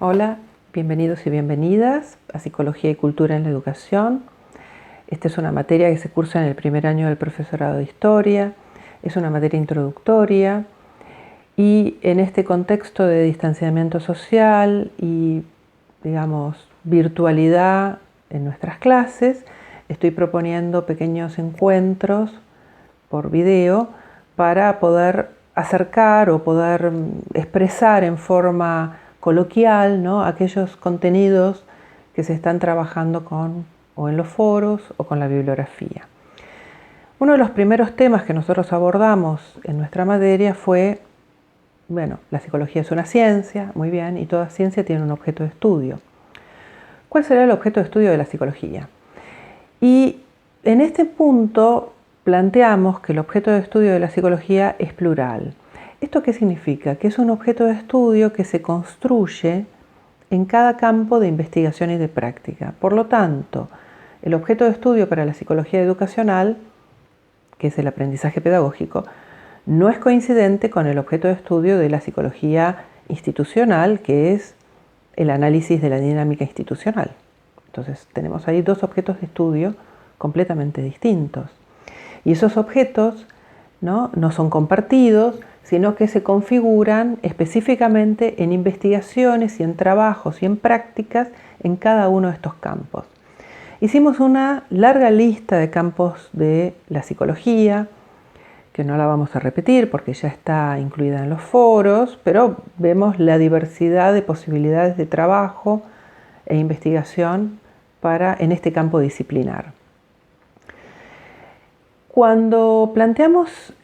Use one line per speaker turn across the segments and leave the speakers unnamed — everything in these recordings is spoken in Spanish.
Hola, bienvenidos y bienvenidas a Psicología y Cultura en la Educación. Esta es una materia que se cursa en el primer año del profesorado de Historia. Es una materia introductoria y en este contexto de distanciamiento social y, virtualidad en nuestras clases, estoy proponiendo pequeños encuentros por video para poder acercar o poder expresar en forma coloquial, ¿no?, aquellos contenidos que se están trabajando o en los foros o con la bibliografía. Uno de los primeros temas que nosotros abordamos en nuestra materia fue, la psicología es una ciencia, muy bien, y toda ciencia tiene un objeto de estudio. ¿Cuál será el objeto de estudio de la psicología? Y en este punto planteamos que el objeto de estudio de la psicología es plural. ¿Esto qué significa? Que es un objeto de estudio que se construye en cada campo de investigación y de práctica. Por lo tanto, el objeto de estudio para la psicología educacional, que es el aprendizaje pedagógico, no es coincidente con el objeto de estudio de la psicología institucional, que es el análisis de la dinámica institucional. Entonces tenemos ahí dos objetos de estudio completamente distintos. Y esos objetos no son compartidos, sino que se configuran específicamente en investigaciones y en trabajos y en prácticas en cada uno de estos campos. Hicimos una larga lista de campos de la psicología, que no la vamos a repetir porque ya está incluida en los foros, pero vemos la diversidad de posibilidades de trabajo e investigación en este campo disciplinar. Cuando planteamos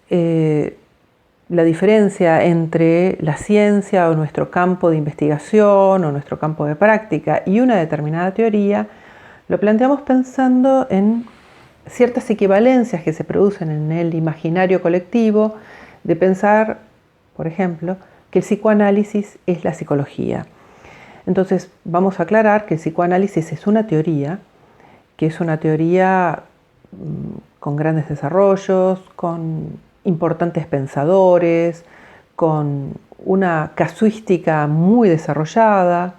la diferencia entre la ciencia o nuestro campo de investigación o nuestro campo de práctica y una determinada teoría, lo planteamos pensando en ciertas equivalencias que se producen en el imaginario colectivo de pensar, por ejemplo, que el psicoanálisis es la psicología. Entonces vamos a aclarar que el psicoanálisis es una teoría, que es una teoría con grandes desarrollos, con importantes pensadores, con una casuística muy desarrollada,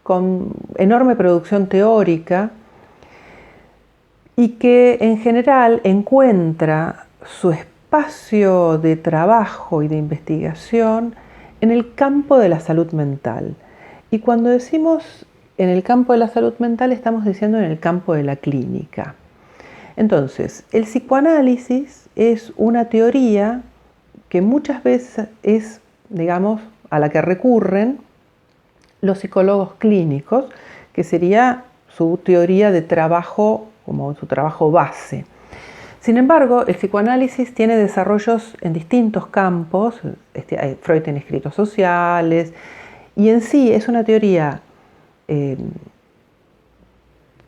con enorme producción teórica y que en general encuentra su espacio de trabajo y de investigación en el campo de la salud mental. Y cuando decimos en el campo de la salud mental, estamos diciendo en el campo de la clínica. Entonces, el psicoanálisis es una teoría que muchas veces es, a la que recurren los psicólogos clínicos, que sería su teoría de trabajo, como su trabajo base. Sin embargo, el psicoanálisis tiene desarrollos en distintos campos. Freud tiene escritos sociales, y en sí es una teoría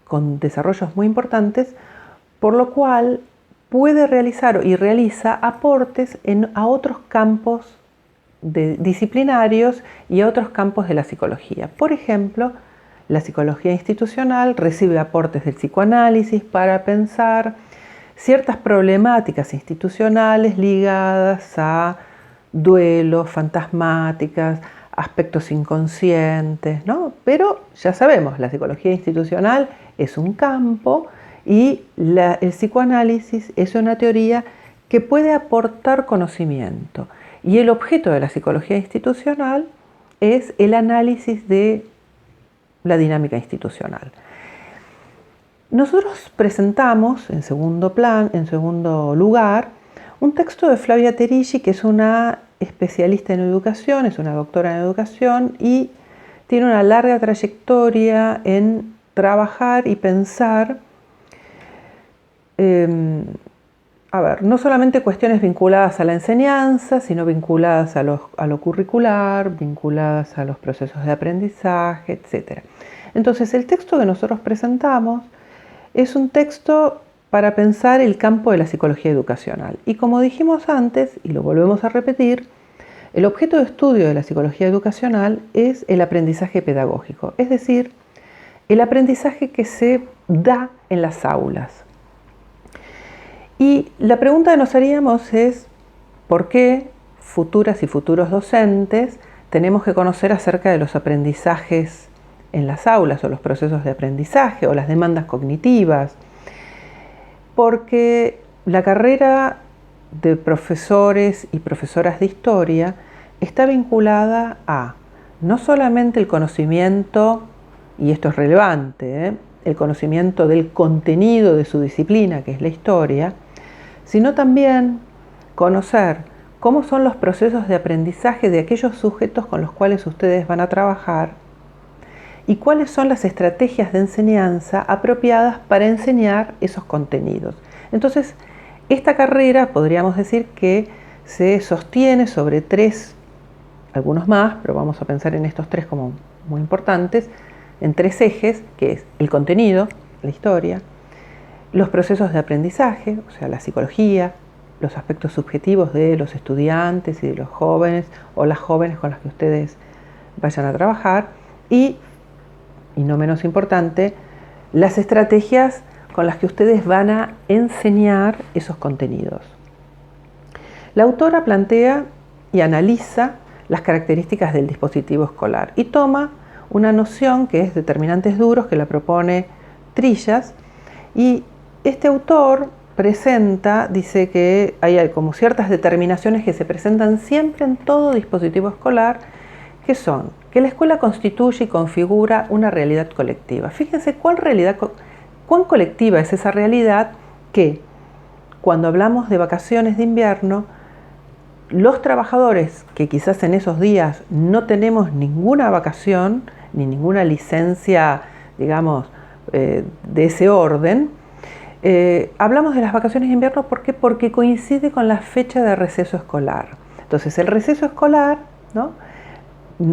con desarrollos muy importantes, por lo cual puede realizar y realiza aportes a otros campos disciplinarios y a otros campos de la psicología. Por ejemplo, la psicología institucional recibe aportes del psicoanálisis para pensar ciertas problemáticas institucionales ligadas a duelos, fantasmáticas, aspectos inconscientes, ¿no? Pero ya sabemos, la psicología institucional es un campo y el psicoanálisis es una teoría que puede aportar conocimiento. Y el objeto de la psicología institucional es el análisis de la dinámica institucional. Nosotros presentamos en segundo lugar, un texto de Flavia Terilli, que es una especialista en educación, es una doctora en educación y tiene una larga trayectoria en trabajar y pensar no solamente cuestiones vinculadas a la enseñanza, sino vinculadas a lo curricular, vinculadas a los procesos de aprendizaje, etc. Entonces, el texto que nosotros presentamos es un texto para pensar el campo de la psicología educacional. Y como dijimos antes, y lo volvemos a repetir, el objeto de estudio de la psicología educacional es el aprendizaje pedagógico, es decir, el aprendizaje que se da en las aulas. Y la pregunta que nos haríamos es, ¿por qué futuras y futuros docentes tenemos que conocer acerca de los aprendizajes en las aulas o los procesos de aprendizaje o las demandas cognitivas, porque la carrera de profesores y profesoras de historia está vinculada a no solamente el conocimiento, y esto es relevante, el conocimiento del contenido de su disciplina, que es la historia, sino también conocer cómo son los procesos de aprendizaje de aquellos sujetos con los cuales ustedes van a trabajar y cuáles son las estrategias de enseñanza apropiadas para enseñar esos contenidos. Entonces, esta carrera podríamos decir que se sostiene sobre tres, algunos más, pero vamos a pensar en estos tres como muy importantes, en tres ejes, que es el contenido, la historia, los procesos de aprendizaje, o sea, la psicología, los aspectos subjetivos de los estudiantes y de los jóvenes o las jóvenes con las que ustedes vayan a trabajar y no menos importante, las estrategias con las que ustedes van a enseñar esos contenidos. La autora plantea y analiza las características del dispositivo escolar y toma una noción que es determinantes duros, que la propone Trillas, y este autor dice que hay como ciertas determinaciones que se presentan siempre en todo dispositivo escolar, que son que la escuela constituye y configura una realidad colectiva. Fíjense cuán colectiva es esa realidad que cuando hablamos de vacaciones de invierno, los trabajadores que quizás en esos días no tenemos ninguna vacación ni ninguna licencia, digamos, de ese orden, hablamos de las vacaciones de invierno. ¿Por qué? Porque coincide con la fecha de receso escolar. Entonces, el receso escolar, ¿no?,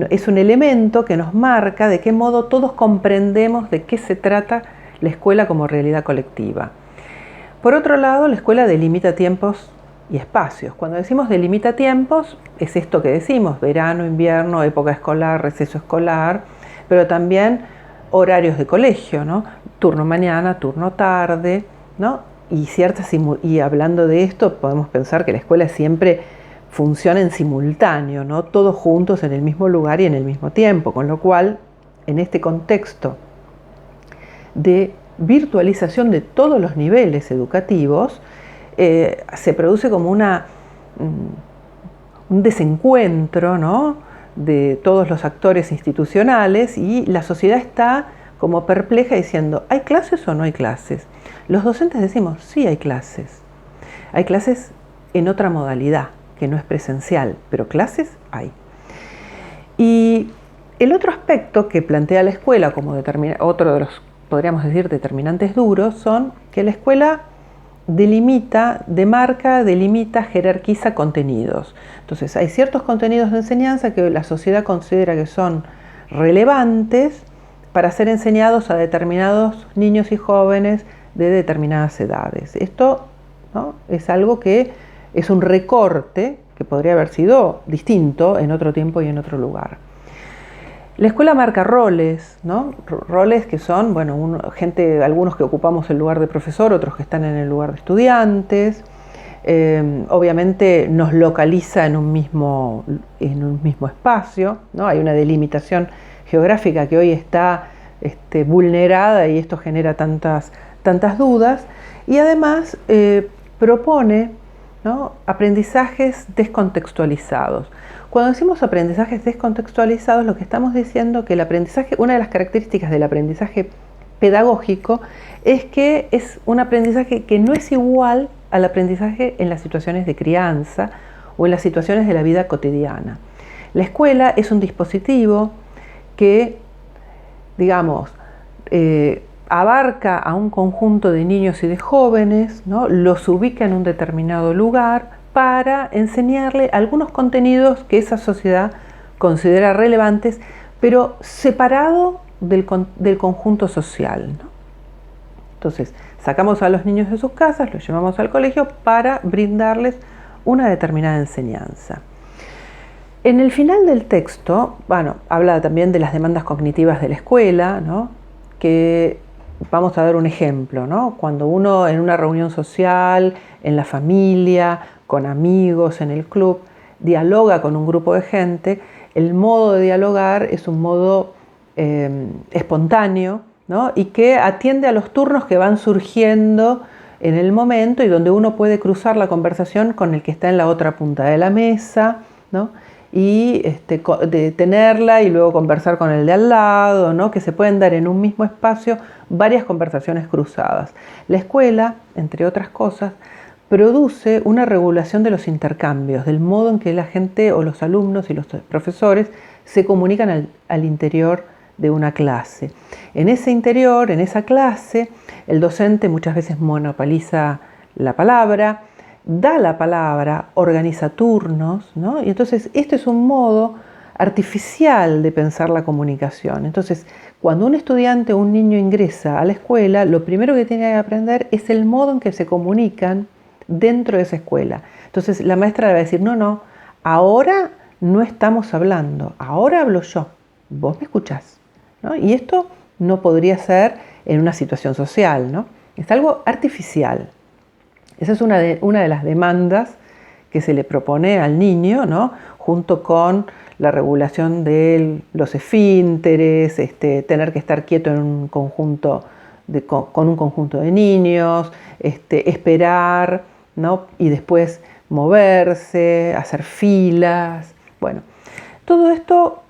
es un elemento que nos marca de qué modo todos comprendemos de qué se trata la escuela como realidad colectiva. Por otro lado, la escuela delimita tiempos y espacios. Cuando decimos delimita tiempos, es esto que decimos: verano, invierno, época escolar, receso escolar, pero también horarios de colegio, ¿no?, turno mañana, turno tarde, ¿no? Y hablando de esto, podemos pensar que la escuela siempre funciona en simultáneo, ¿no?, todos juntos en el mismo lugar y en el mismo tiempo, con lo cual, en este contexto de virtualización de todos los niveles educativos, se produce como un desencuentro, ¿no?, de todos los actores institucionales, y la sociedad está como perpleja diciendo: ¿hay clases o no hay clases? Los docentes decimos: sí, hay clases en otra modalidad, que no es presencial, pero clases hay. Y el otro aspecto que plantea la escuela como otro de los, podríamos decir, determinantes duros, son que la escuela delimita, jerarquiza contenidos. Entonces, hay ciertos contenidos de enseñanza que la sociedad considera que son relevantes para ser enseñados a determinados niños y jóvenes de determinadas edades. Esto, ¿no?, es algo que es un recorte que podría haber sido distinto en otro tiempo y en otro lugar. La escuela marca roles, ¿no?, roles que son, bueno, algunos que ocupamos el lugar de profesor, otros que están en el lugar de estudiantes. Obviamente nos localiza en un mismo espacio, ¿no? Hay una delimitación geográfica que hoy está vulnerada, y esto genera tantas dudas, y además propone, ¿no?, aprendizajes descontextualizados. Cuando decimos aprendizajes descontextualizados, lo que estamos diciendo es que el aprendizaje, una de las características del aprendizaje pedagógico, es que es un aprendizaje que no es igual al aprendizaje en las situaciones de crianza o en las situaciones de la vida cotidiana. La escuela es un dispositivo que, digamos, abarca a un conjunto de niños y de jóvenes, ¿no?, los ubica en un determinado lugar para enseñarle algunos contenidos que esa sociedad considera relevantes, pero separado del conjunto social, ¿no? Entonces, sacamos a los niños de sus casas, los llevamos al colegio para brindarles una determinada enseñanza. En el final del texto, bueno, habla también de las demandas cognitivas de la escuela, ¿no?, que vamos a dar un ejemplo, ¿no? Cuando uno en una reunión social, en la familia, con amigos, en el club, dialoga con un grupo de gente, el modo de dialogar es un modo espontáneo, ¿no? Y que atiende a los turnos que van surgiendo en el momento y donde uno puede cruzar la conversación con el que está en la otra punta de la mesa, ¿no? Y detenerla y luego conversar con el de al lado, ¿no? Que se pueden dar en un mismo espacio varias conversaciones cruzadas. La escuela, entre otras cosas, produce una regulación de los intercambios, del modo en que la gente o los alumnos y los profesores se comunican al interior de una clase. En ese interior, en esa clase, el docente muchas veces monopoliza la palabra, da la palabra, organiza turnos, ¿no? Y entonces esto es un modo artificial de pensar la comunicación. Entonces, cuando un estudiante o un niño ingresa a la escuela, lo primero que tiene que aprender es el modo en que se comunican dentro de esa escuela. Entonces la maestra le va a decir, no, ahora no estamos hablando, ahora hablo yo, vos me escuchás, ¿no? Y esto no podría ser en una situación social, ¿no? Es algo artificial. Esa es una de las demandas que se le propone al niño, ¿no? Junto con la regulación de los esfínteres, tener que estar quieto en un conjunto con un conjunto de niños, esperar, ¿no? Y después moverse, hacer filas. Bueno, todo esto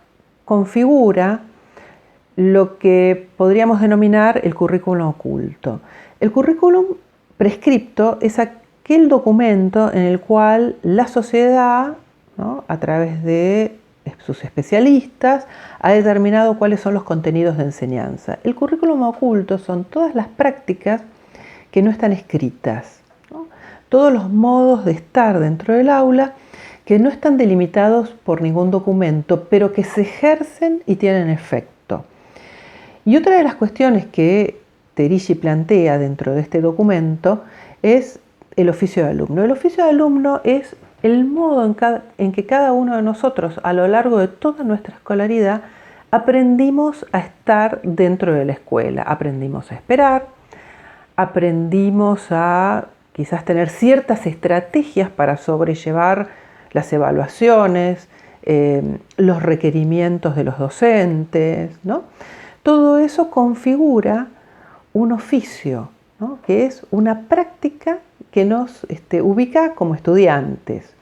configura lo que podríamos denominar el currículum oculto. El currículum prescripto es aquel documento en el cual la sociedad, ¿no? A través de sus especialistas, ha determinado cuáles son los contenidos de enseñanza. El currículum oculto son todas las prácticas que no están escritas, ¿no? Todos los modos de estar dentro del aula que no están delimitados por ningún documento, pero que se ejercen y tienen efecto. Y otra de las cuestiones que Terici plantea dentro de este documento es el oficio de alumno. El oficio de alumno es el modo en que cada uno de nosotros a lo largo de toda nuestra escolaridad aprendimos a estar dentro de la escuela. Aprendimos a esperar, aprendimos a quizás tener ciertas estrategias para sobrellevar las evaluaciones, los requerimientos de los docentes, ¿no? Todo eso configura un oficio, ¿no? Que es una práctica que nos ubica como estudiantes.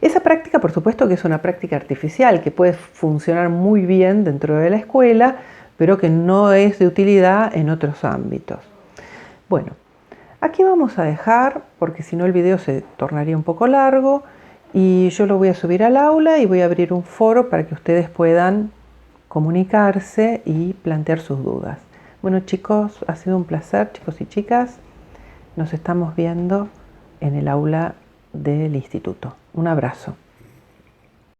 Esa práctica, por supuesto, que es una práctica artificial, que puede funcionar muy bien dentro de la escuela, pero que no es de utilidad en otros ámbitos. Bueno, aquí vamos a dejar, porque si no el video se tornaría un poco largo, y yo lo voy a subir al aula y voy a abrir un foro para que ustedes puedan comunicarse y plantear sus dudas. Bueno, chicos, ha sido un placer, chicos y chicas. Nos estamos viendo en el aula del instituto. Un abrazo.